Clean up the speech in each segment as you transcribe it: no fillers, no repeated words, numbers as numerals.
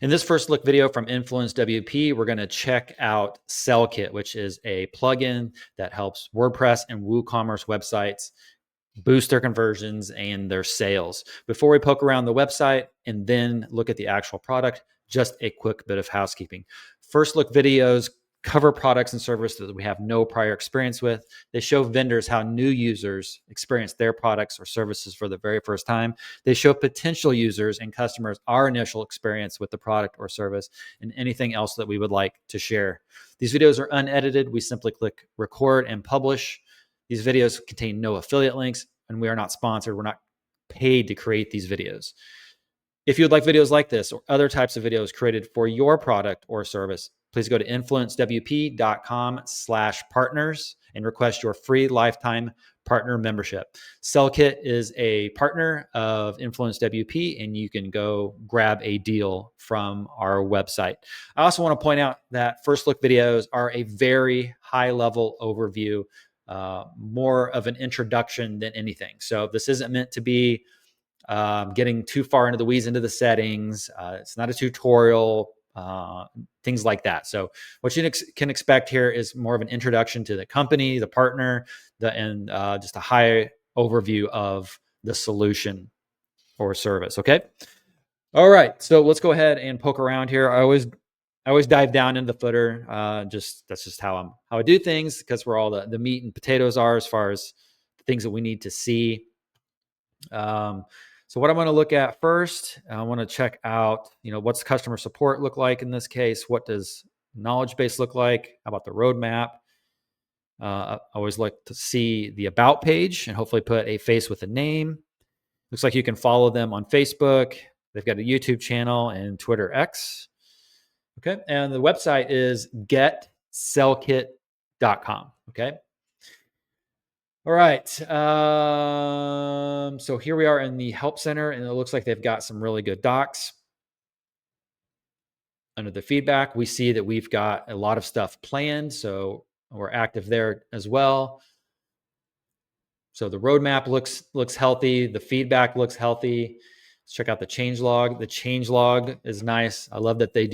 In this first look video from InfluenceWP, we're going to check out Sellkit, which is a plugin that helps WordPress and WooCommerce websites boost their conversions and their sales. Before we poke around the website and then look at the actual product, just a quick bit of housekeeping. First look videos cover products and services that we have no prior experience with. They show vendors how new users experience their products or services for the very first time. They show potential users and customers our initial experience with the product or service and anything else that we would like to share. These videos are unedited. We simply click record and publish. These videos contain no affiliate links, and we are not sponsored. We're not paid to create these videos. If you would like videos like this or other types of videos created for your product or service, please go to influencewp.com/partners and request your free lifetime partner membership. Sellkit is a partner of InfluenceWP, and you can go grab a deal from our website. I also want to point out that first look videos are a very high level overview, more of an introduction than anything. So this isn't meant to be getting too far into the weeds into the settings. It's not a tutorial, things like that. So what you can expect here is more of an introduction to the company, the partner, and just a high overview of the solution or service. Okay. All right. So let's go ahead and poke around here. I always dive down into the footer. That's just how I do things, because where all the meat and potatoes are as far as things that we need to see. So what I'm going to look at first, I want to check out, what's customer support look like in this case? What does knowledge base look like? How about the roadmap? I always like to see the about page and hopefully put a face with a name. Looks like you can follow them on Facebook. They've got a YouTube channel and Twitter X. Okay. And the website is getsellkit.com. Okay. All right. So here we are in the help center, and it looks like they've got some really good docs. Under the feedback, we see that we've got a lot of stuff planned, so we're active there as well. So the roadmap looks healthy. The feedback looks healthy. Let's check out the change log. The change log is nice. I love that they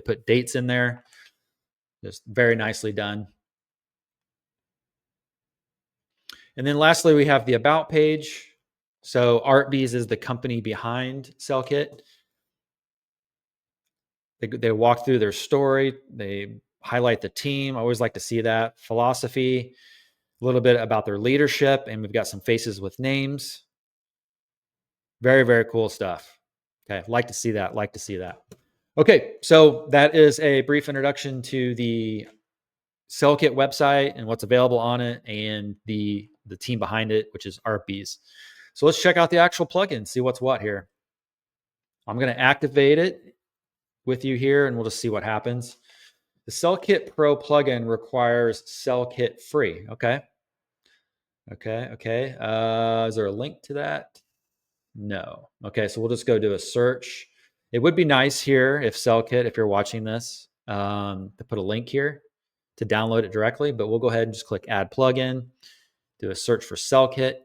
put dates in there. Just very nicely done. And then lastly, we have the about page. So ArtBees is the company behind Sellkit. They walk through their story. They highlight the team. I always like to see that. Philosophy, a little bit about their leadership, and we've got some faces with names. Very, very cool stuff. Okay, like to see that. Okay, so that is a brief introduction to the Sellkit website and what's available on it, and the team behind it, which is ArtBees. So let's check out the actual plugin, see what's what here. I'm going to activate it with you here, and we'll just see what happens. The Sellkit Pro plugin requires Sellkit free. Okay. Is there a link to that? No. Okay, so we'll just go do a search. It would be nice here if Sellkit, if you're watching this, to put a link here to download it directly, but we'll go ahead and just click add plugin, do a search for Sellkit.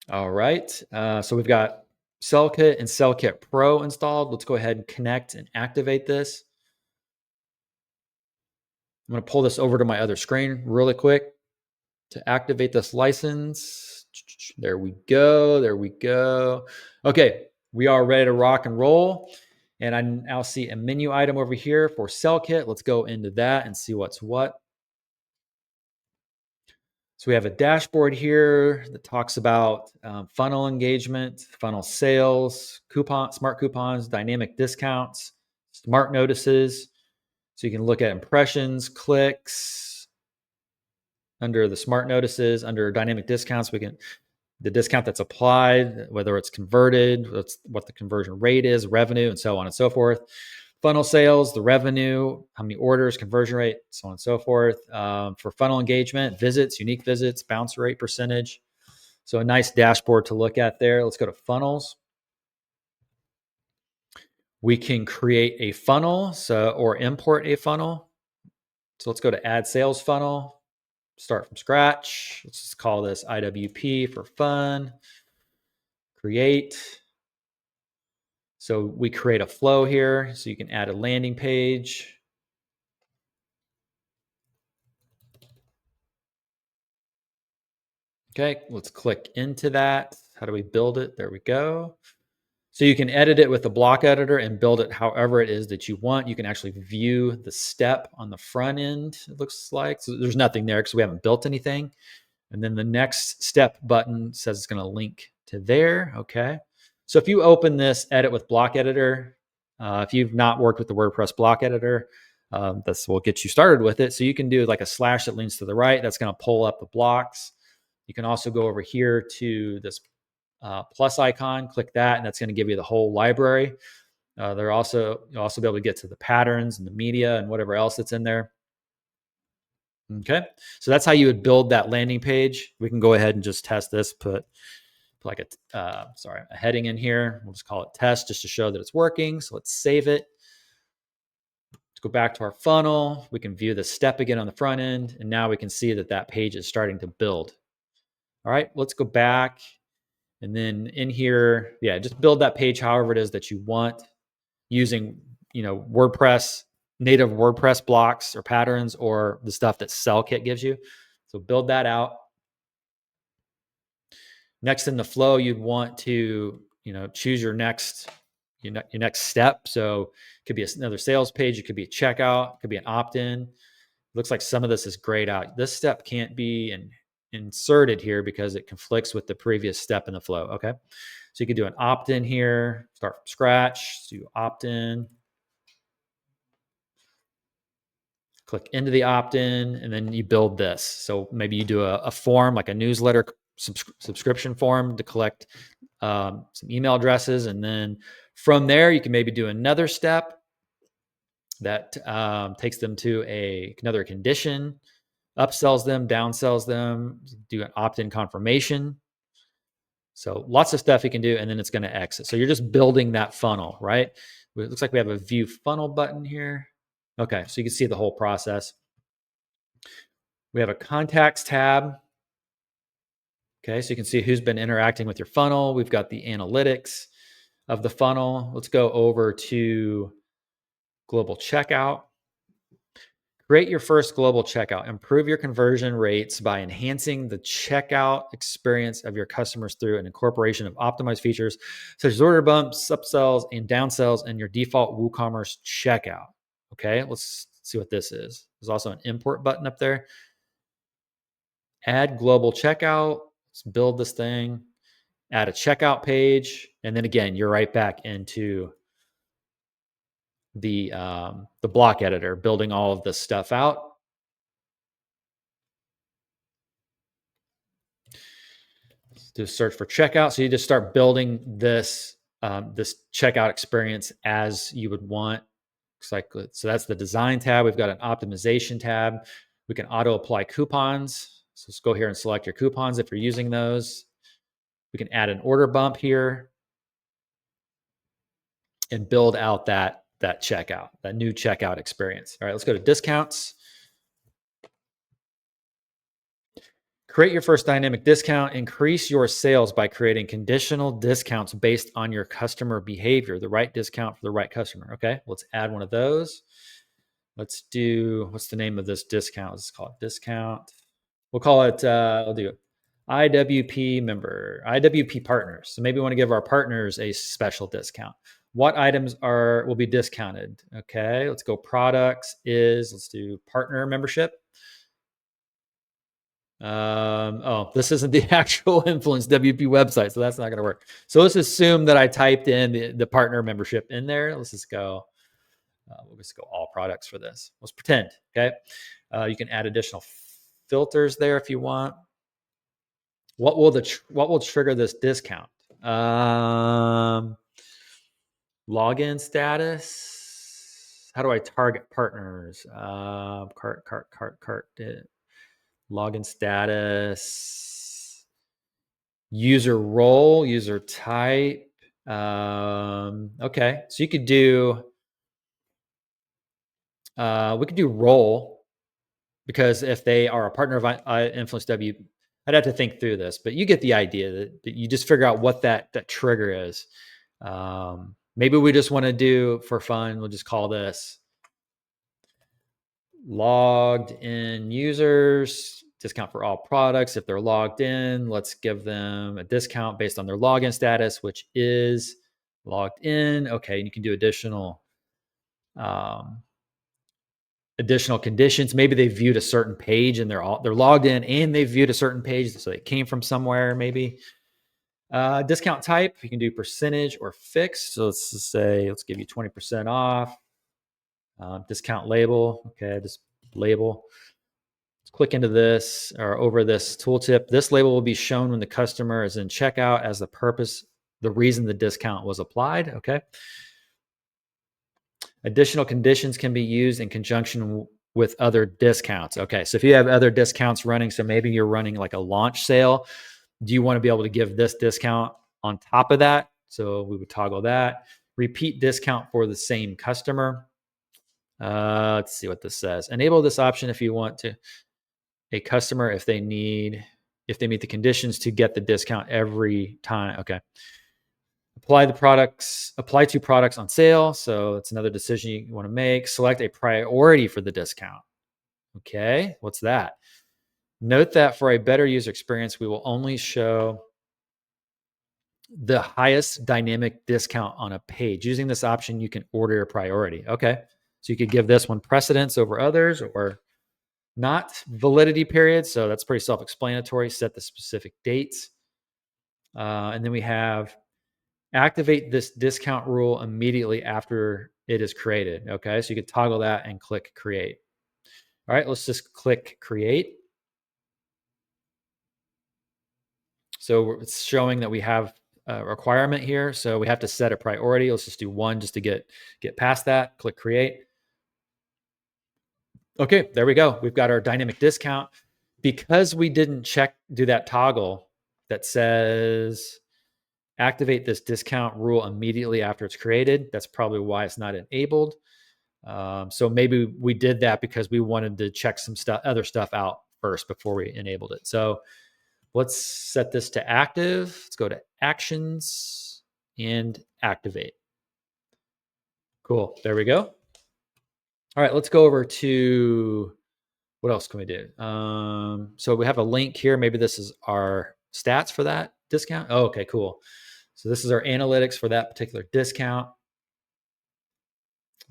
All right, so we've got Sellkit and Sellkit Pro installed. Let's go ahead and connect and activate this. I'm going to pull this over to my other screen really quick to activate this license. There we go. Okay, we are ready to rock and roll. And I now see a menu item over here for Sellkit. Let's go into that and see what's what. So we have a dashboard here that talks about funnel engagement, funnel sales, smart coupons, dynamic discounts, smart notices. So you can look at impressions, clicks. Under the smart notices, under dynamic discounts, the discount that's applied, whether it's converted, what the conversion rate is, revenue, and so on and so forth. Funnel sales, the revenue, how many orders, conversion rate, so on and so forth. For funnel engagement, visits, unique visits, bounce rate percentage. So a nice dashboard to look at there. Let's go to funnels. We can create a funnel or import a funnel. So let's go to add sales funnel. start from scratch. Let's just call this IWP for fun. Create. So we create a flow here. So you can add a landing page. Okay, let's click into that. How do we build it? There we go. So you can edit it with the block editor and build it however it is that you want. You can actually view the step on the front end, it looks like. So there's nothing there because we haven't built anything. And then the next step button says it's going to link to there. Okay. So if you open this edit with block editor, if you've not worked with the WordPress block editor, this will get you started with it. So you can do like a slash that leans to the right. That's going to pull up the blocks. You can also go over here to this plus icon, click that, and that's going to give you the whole library. You'll also be able to get to the patterns and the media and whatever else that's in there. Okay, so that's how you would build that landing page. We can go ahead and just test this. Put like a heading in here. We'll just call it test just to show that it's working. So let's save it. Let's go back to our funnel. We can view the step again on the front end, and now we can see that that page is starting to build. All right, let's go back. And then in here, yeah, just build that page however it is that you want using, WordPress, native WordPress blocks or patterns or the stuff that Sellkit gives you. So build that out. Next in the flow, you'd want to, choose your next step. So it could be another sales page. It could be a checkout. It could be an opt-in. Looks like some of this is grayed out. This step can't be inserted here because it conflicts with the previous step in the flow. Okay. So you could do an opt-in here, start from scratch, do opt-in, click into the opt-in, and then you build this. So maybe you do a form, like a newsletter subscription form to collect some email addresses. And then from there, you can maybe do another step that takes them to another condition, upsells them, downsells them, do an opt-in confirmation. So lots of stuff you can do, and then it's going to exit. So you're just building that funnel, right? It looks like we have a view funnel button here. Okay, so you can see the whole process. We have a contacts tab. Okay, so you can see who's been interacting with your funnel. We've got the analytics of the funnel. Let's go over to global checkout. Create your first global checkout. Improve your conversion rates by enhancing the checkout experience of your customers through an incorporation of optimized features such as order bumps, upsells, and downsells in your default WooCommerce checkout. Okay, let's see what this is. There's also an import button up there. Add global checkout. Let's build this thing. Add a checkout page, and then again, you're right back into the block editor, building all of this stuff out. Do a search for checkout. So you just start building this this checkout experience as you would want. Looks like, so that's the design tab. We've got an optimization tab. We can auto apply coupons. So let's go here and select your coupons if you're using those. We can add an order bump here and build out that checkout, that new checkout experience. All right, let's go to discounts. Create your first dynamic discount. Increase your sales by creating conditional discounts based on your customer behavior, the right discount for the right customer. Okay, let's add one of those. Let's do, what's the name of this discount? Let's call it discount. We'll call it, I'll do IWP member, IWP partners. So maybe we want to give our partners a special discount. What items will be discounted? Okay, let's go products let's do partner membership. This isn't the actual InfluenceWP website, so that's not going to work. So let's assume that I typed in the partner membership in there. Let's just go, we'll just go all products for this. Let's pretend, okay? You can add additional filters there if you want. What will trigger this discount? Login status. How do I target partners? Cart. Login status. User role, user type. Okay, so you could do. We could do role. because if they are a partner of InfluenceWP, I'd have to think through this, but you get the idea that you just figure out what that trigger is. Maybe we just want to do for fun. We'll just call this logged in users, discount for all products. If they're logged in, let's give them a discount based on their login status, which is logged in. Okay, and you can do additional conditions. Maybe they viewed a certain page and they're logged in and they viewed a certain page, so they came from somewhere. Maybe discount type, you can do percentage or fixed. So let's just say, let's give you 20% off. Discount label. Okay, just label. Let's click into this or over this tooltip. This label will be shown when the customer is in checkout as the reason the discount was applied. Okay. Additional conditions can be used in conjunction with other discounts. Okay, so if you have other discounts running, so maybe you're running like a launch sale, do you want to be able to give this discount on top of that? So we would toggle that. Repeat discount for the same customer. Let's see what this says. Enable this option if you want to a customer if they meet the conditions to get the discount every time. Okay. Apply to products on sale. So it's another decision you want to make. Select a priority for the discount. Okay, what's that? Note that for a better user experience, we will only show the highest dynamic discount on a page. Using this option, you can order a priority. Okay, so you could give this one precedence over others or not. Validity period. So that's pretty self-explanatory. Set the specific dates. And then we have activate this discount rule immediately after it is created. Okay, so you could toggle that and click create. All right, let's just click create. So it's showing that we have a requirement here. So we have to set a priority. Let's just do 1 just to get past that. Click create. Okay, there we go. We've got our dynamic discount. Because we didn't do that toggle that says activate this discount rule immediately after it's created. That's probably why it's not enabled. So maybe we did that because we wanted to check some other stuff out first before we enabled it. So let's set this to active. Let's go to actions and activate. Cool. There we go. All right, let's go over to what else can we do? So we have a link here. Maybe this is our stats for that discount. Oh, okay, cool. So this is our analytics for that particular discount,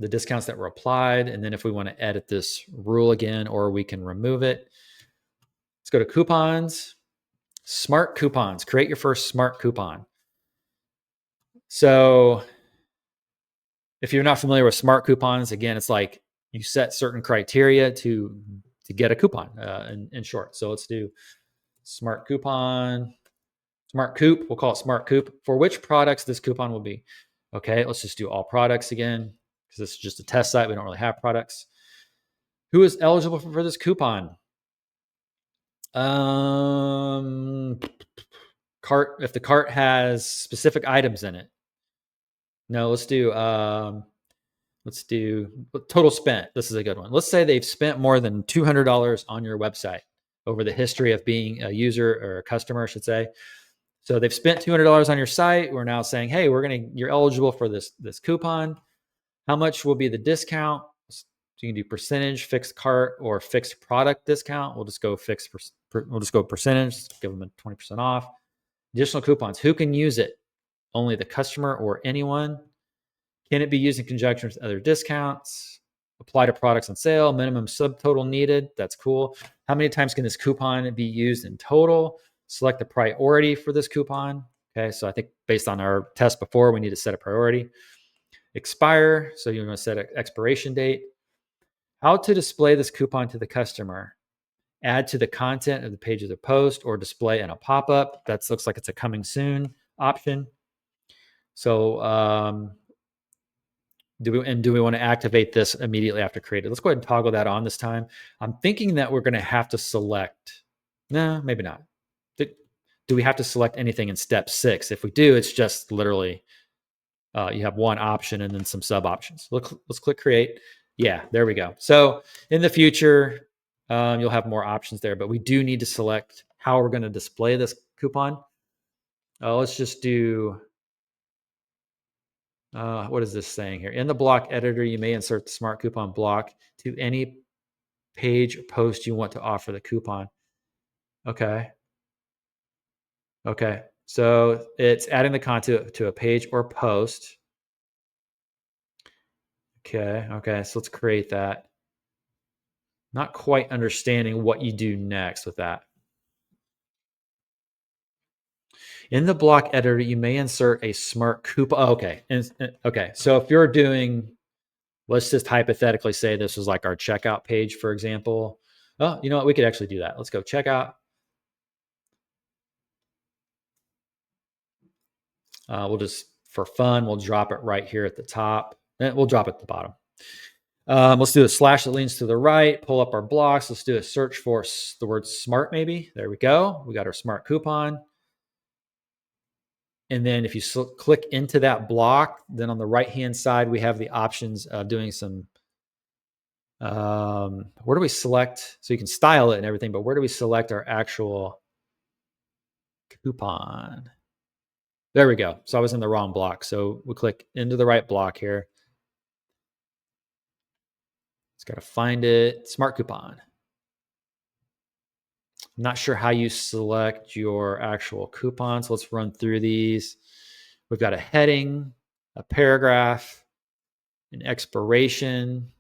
the discounts that were applied. And then if we want to edit this rule again, or we can remove it, let's go to coupons, smart coupons, create your first smart coupon. So if you're not familiar with smart coupons, again, it's like you set certain criteria to get a coupon in short. So let's do smart coupon. Smart Coop, we'll call it Smart Coop. For which products this coupon will be. Okay, let's just do all products again, because this is just a test site. We don't really have products. Who is eligible for this coupon? Cart, if the cart has specific items in it. No, let's do total spent. This is a good one. Let's say they've spent more than $200 on your website over the history of being a user or a customer, I should say. So they've spent $200 on your site. We're now saying, hey, you're eligible for this coupon. How much will be the discount? So you can do percentage, fixed cart, or fixed product discount. We'll just go we'll just go percentage, give them a 20% off. Additional coupons. Who can use it? Only the customer or anyone. Can it be used in conjunction with other discounts? Apply to products on sale. Minimum subtotal needed. That's cool. How many times can this coupon be used in total? Select the priority for this coupon. Okay, so I think based on our test before, we need to set a priority. Expire, so you're going to set an expiration date. How to display this coupon to the customer. Add to the content of the page of the post or display in a pop-up. That looks like it's a coming soon option. So do we want to activate this immediately after created? Let's go ahead and toggle that on this time. I'm thinking that we're going to have to select. No, maybe not. Do we have to select anything in step 6? If we do, it's just literally you have one option and then some sub options. Let's click create. Yeah, there we go. So in the future, You'll have more options there, but we do need to select how we're going to display this coupon. Let's just do, what is this saying here? In the block editor, you may insert the smart coupon block to any page or post you want to offer the coupon. Okay. Okay. So it's adding the content to a page or post. Okay. Okay. So let's create that. Not quite understanding what you do next with that. In the block editor, you may insert a smart coupon. Oh, okay. Okay. So if you're doing, let's just hypothetically say this was like our checkout page, for example. Oh, you know what? We could actually do that. Let's go checkout. We'll just, for fun, we'll drop it right here at the top. We'll drop it at the bottom. Let's do a slash that leans to the right, pull up our blocks. Let's do a search for the word smart, maybe. There we go. We got our smart coupon. And then if you click into that block, then on the right-hand side, we have the options of doing some, where do we select? So you can style it and everything, but where do we select our actual coupon? There we go. So I was in the wrong block. So we click into the right block here. It's got to find it. Smart coupon. I'm not sure how you select your actual coupons. So let's run through these. We've got a heading, a paragraph, an expiration,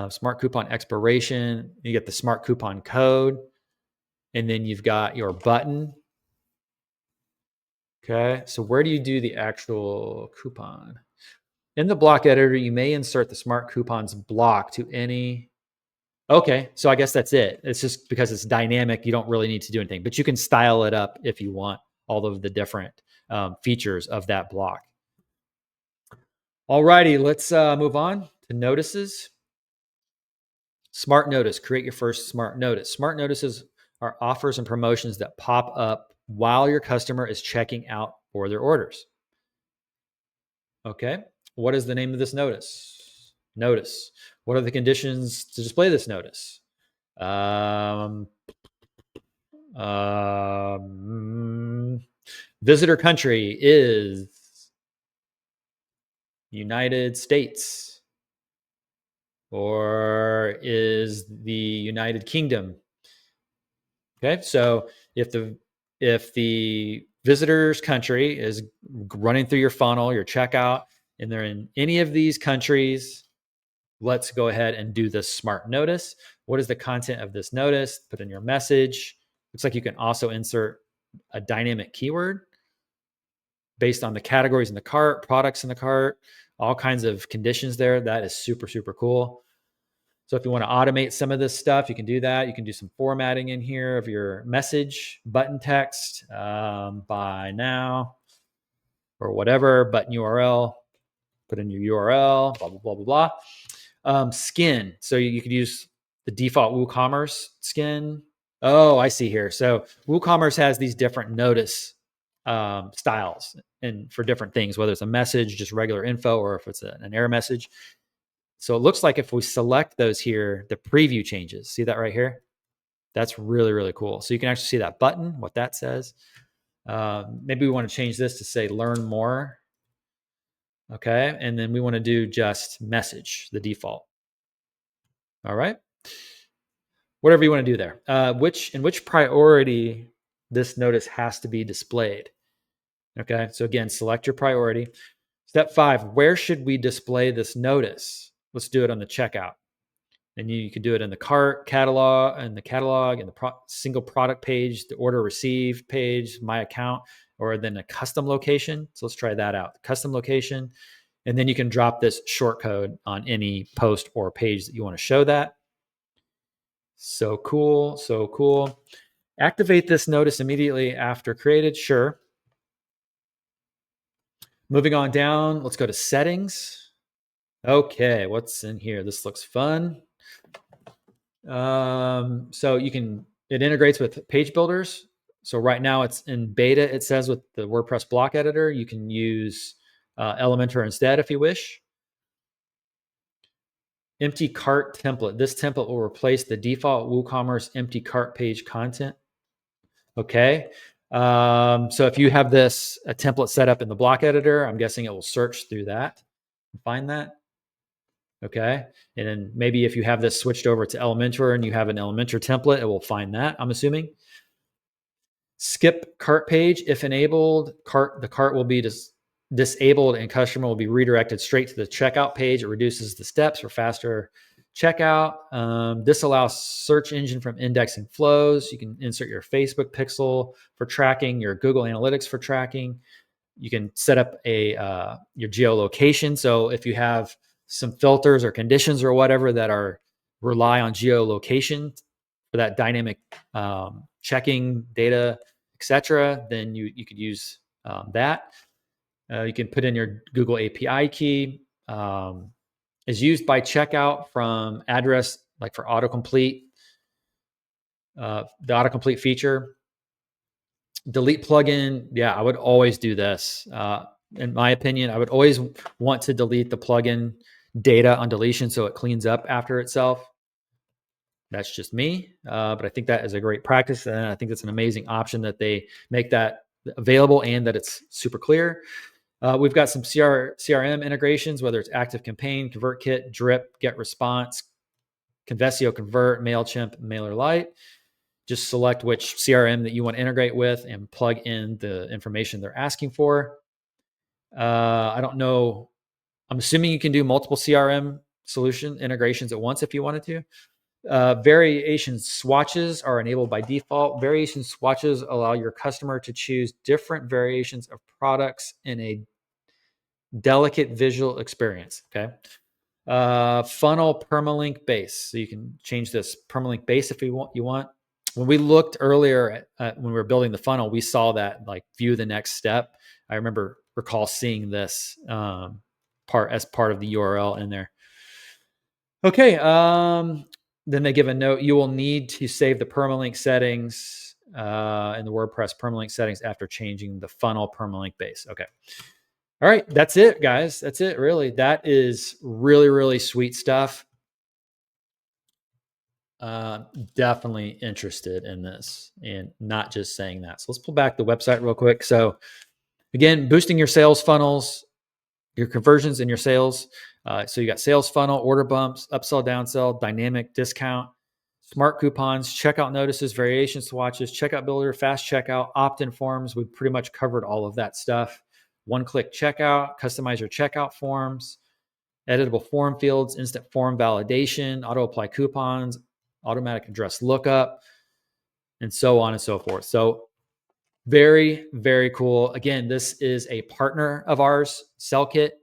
smart coupon expiration. You get the smart coupon code, and then you've got your button. Okay, so where do you do the actual coupon? In the block editor, you may insert the smart coupons block to any. Okay, so I guess that's it. It's just because it's dynamic, you don't really need to do anything, but you can style it up if you want all of the different features of that block. All righty, let's move on to notices. Smart notice, create your first smart notice. Smart notices are offers and promotions that pop up while your customer is checking out for their orders. Okay, what is the name of this notice? Notice. What are the conditions to display this notice? Visitor country is United States or is the United Kingdom. Okay, so if the visitor's country is running through your funnel, your checkout, and they're in any of these countries, let's go ahead and do this smart notice. What is the content of this notice? Put in your message. Looks like you can also insert a dynamic keyword based on the categories in the cart, products in the cart, all kinds of conditions there. That is super, super cool. So if you want to automate some of this stuff, you can do that. You can do some formatting in here of your message, button text, buy now, or whatever, button URL, put in your URL, blah, blah, blah, blah, blah. Skin. So you could use the default WooCommerce skin. Oh, I see here. So WooCommerce has these different notice styles and for different things, whether it's a message, just regular info, or if it's an error message. So it looks like if we select those here, the preview changes. See that right here? That's really, really cool. So you can actually see that button, what that says. Maybe we want to change this to say learn more. Okay. And then we want to do just message, the default. All right. Whatever you want to do there. In which priority this notice has to be displayed. Okay. So again, select your priority. Step 5, where should we display this notice? Let's do it on the checkout. And you can do it in the cart catalog, in the single product page, the order received page, my account, or then a custom location. So let's try that out. Custom location. And then you can drop this short code on any post or page that you want to show that. So cool. So cool. Activate this notice immediately after created. Sure. Moving on down, let's go to settings. Okay, what's in here? This looks fun. So it integrates with page builders. So right now it's in beta, it says with the WordPress block editor, you can use Elementor instead if you wish. Empty cart template. This template will replace the default WooCommerce empty cart page content. Okay. So if you have a template set up in the block editor, I'm guessing it will search through that and find that. Okay. And then maybe if you have this switched over to Elementor and you have an Elementor template, it will find that, I'm assuming. Skip cart page. If enabled, the cart will be disabled and customer will be redirected straight to the checkout page. It reduces the steps for faster checkout. This allows search engine from indexing flows. You can insert your Facebook pixel for tracking, your Google Analytics for tracking. You can set up your geolocation. So if you have some filters or conditions or whatever that rely on geolocation for that dynamic checking data, etc., then you could use that. You can put in your Google API key. Is used by checkout from address, like for autocomplete, the autocomplete feature. Delete plugin. Yeah, I would always do this. In my opinion, I would always want to delete the plugin data on deletion so it cleans up after itself. That's just me, but I think that is a great practice, and I think it's an amazing option that they make that available and that it's super clear. We've got some CRM integrations, whether it's ActiveCampaign, ConvertKit, Drip, GetResponse, Conversio Convert, MailChimp, MailerLite. Just select which CRM that you want to integrate with and plug in the information they're asking for. I don't know. I'm assuming you can do multiple CRM solution integrations at once if you wanted to. Variation swatches are enabled by default. Variation swatches allow your customer to choose different variations of products in a delicate visual experience. Okay. Funnel permalink base. So you can change this permalink base if you want. When we looked earlier when we were building the funnel, we saw that like view the next step. I recall seeing this part as part of the URL in there. Okay. Then they give a note. You will need to save the permalink settings in the WordPress permalink settings after changing the funnel permalink base. Okay. All right. That's it, guys. That's it. Really. That is really, really sweet stuff. Definitely interested in this and not just saying that. So let's pull back the website real quick. So again, boosting your sales funnels, your conversions and your sales. So you got sales funnel, order bumps, upsell, downsell, dynamic discount, smart coupons, checkout notices, variation swatches, checkout builder, fast checkout, opt-in forms. We've pretty much covered all of that stuff. One-click checkout, customize your checkout forms, editable form fields, instant form validation, auto-apply coupons, automatic address lookup, and so on and so forth. So very, very cool. Again, this is a partner of ours, Sellkit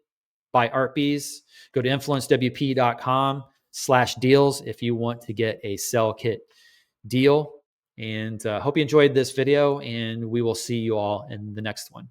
by ArtBees. Go to influencewp.com/deals if you want to get a Sellkit deal. And hope you enjoyed this video, and we will see you all in the next one.